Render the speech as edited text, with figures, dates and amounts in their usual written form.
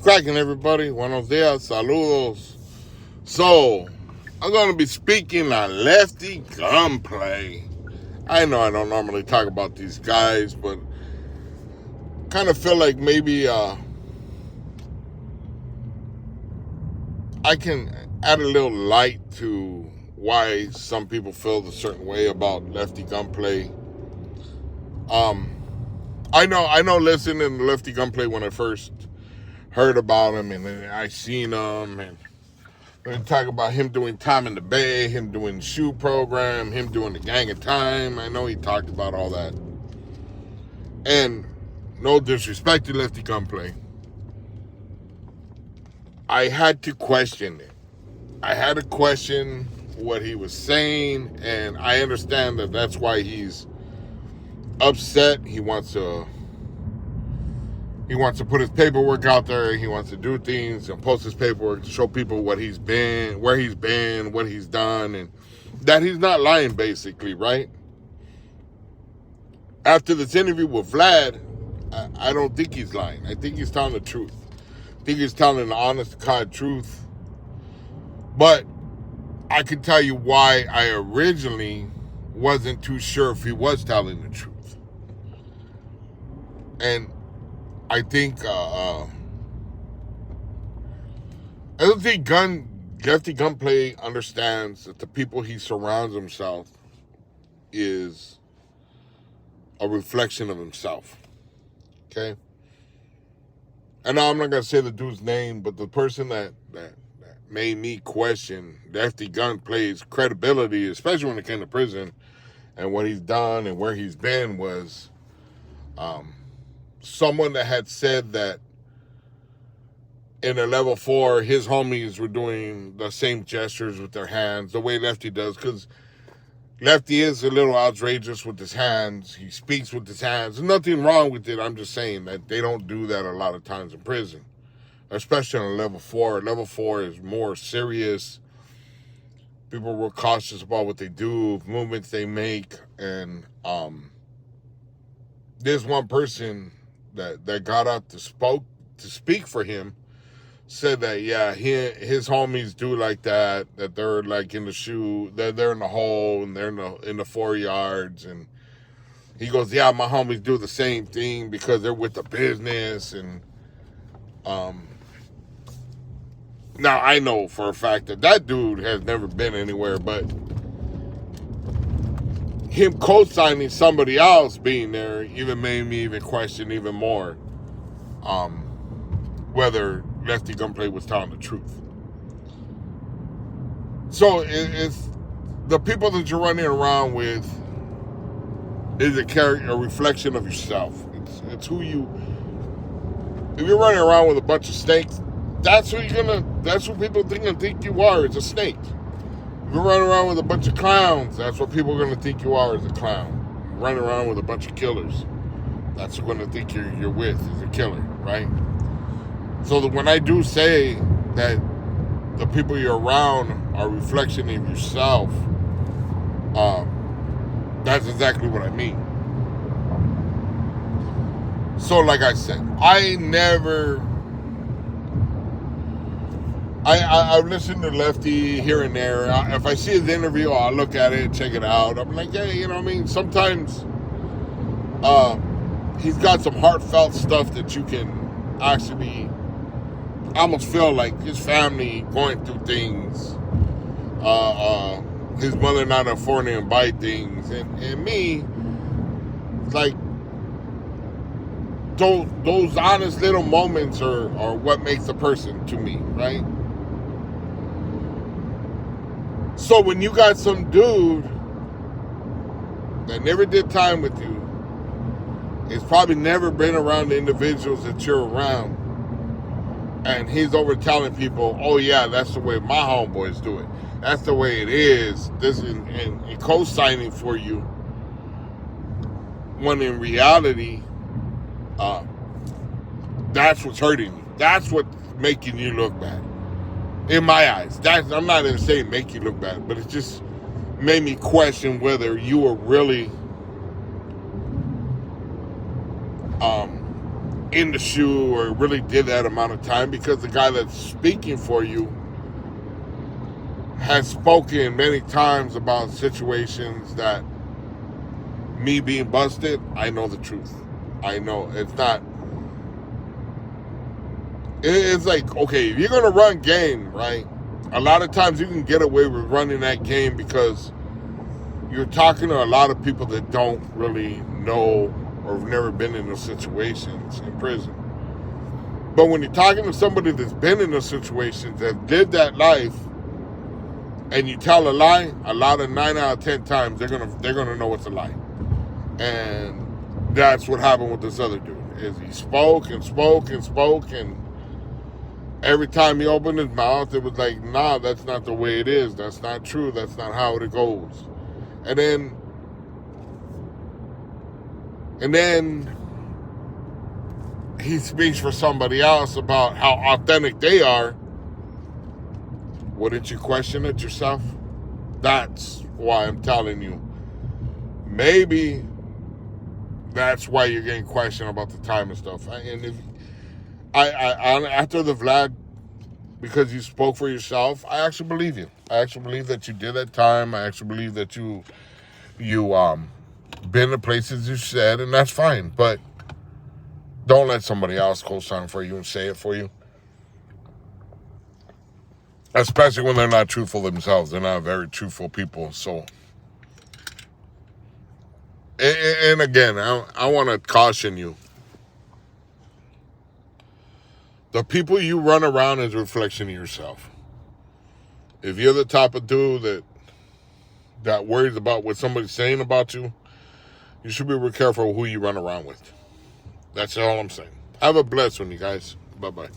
cracking, everybody? Buenos dias, saludos. So, I'm going to be speaking on Lefty gunplay. I know I don't normally talk about these guys, but kind of feel like maybe I can add a little light to why some people feel a certain way about Lefty gunplay. I know listening to Lefty gunplay when I first heard about him and then I seen him and we talk about him doing time in the Bay, him doing the shoe program, him doing the Gang of Time. I know he talked about all that. And no disrespect to Lefty gunplay, I had to question it. I had to question what he was saying, and I understand that that's why he's upset. He wants to put his paperwork out there. He wants to do things and post his paperwork to show people what he's been, where he's been, what he's done, and that he's not lying, basically, right? After this interview with Vlad, I don't think he's lying. I think he's telling the truth. I think he's telling the honest-to-God truth. But I can tell you why I originally wasn't too sure if he was telling the truth. And I think I don't think Lefty gunplay understands that the people he surrounds himself is a reflection of himself. Okay? And now I'm not gonna say the dude's name, but the person that made me question Lefty gunplay's credibility, especially when it came to prison and what he's done and where he's been, was someone that had said that in a level 4, his homies were doing the same gestures with their hands, the way Lefty does, because Lefty is a little outrageous with his hands. He speaks with his hands. There's nothing wrong with it. I'm just saying that they don't do that a lot of times in prison, especially on a level 4. Level 4 is more serious. People were cautious about what they do, movements they make, and there's one person that got up to speak for him, said that, yeah, his homies do like that they're like in the shoe, they're in the hole, and they're in the 4 yards, and he goes, yeah, my homies do the same thing because they're with the business, and now I know for a fact that dude has never been anywhere, but him co-signing somebody else being there even made me even question even more whether Lefty gunplay was telling the truth. So it's the people that you're running around with is a reflection of yourself. It's who you. If you're running around with a bunch of snakes, that's who people think you are, is a snake. If you're running around with a bunch of clowns, that's what people are going to think you are, as a clown. You're running around with a bunch of killers, that's what they're going to think you're with, is a killer, right? So that when I do say that the people you're around are a reflection of yourself, that's exactly what I mean. So like I said, I've listened to Lefty here and there. If I see his interview, I'll look at it, check it out. I'm like, hey, you know what I mean? Sometimes he's got some heartfelt stuff that you can actually almost feel like his family going through things. His mother not affording him to buy things. And me, like, those honest little moments are what makes a person to me, right? So when you got some dude that never did time with you, he's probably never been around the individuals that you're around, and he's over telling people, oh yeah, that's the way my homeboys do it, that's the way it is, this and co-signing for you, when in reality, that's what's hurting you. That's what's making you look bad. In my eyes. I'm not even saying make you look bad, but it just made me question whether you were really in the shoe or really did that amount of time, because the guy that's speaking for you has spoken many times about situations that me being busted, I know the truth. I know it's not. It's like, okay, if you're going to run game, right? A lot of times you can get away with running that game because you're talking to a lot of people that don't really know or have never been in those situations in prison. But when you're talking to somebody that's been in those situations, that did that life, and you tell a lie, a lot of 9 out of 10 times they're gonna know it's a lie. And that's what happened with this other dude. Is he spoke and spoke and spoke, and every time he opened his mouth, it was like, nah, that's not the way it is. That's not true. That's not how it goes. And then he speaks for somebody else about how authentic they are. Wouldn't you question it yourself? That's why I'm telling you. Maybe that's why you're getting questioned about the time and stuff. And if I after the Vlad, because you spoke for yourself, I actually believe you. I actually believe that you did that time. I actually believe that you been to places you said, and that's fine. But don't let somebody else co-sign for you and say it for you. Especially when they're not truthful themselves. They're not very truthful people. So, and again, I want to caution you. The people you run around is a reflection of yourself. If you're the type of dude that worries about what somebody's saying about you, you should be real careful who you run around with. That's all I'm saying. Have a blessed one, you guys. Bye-bye.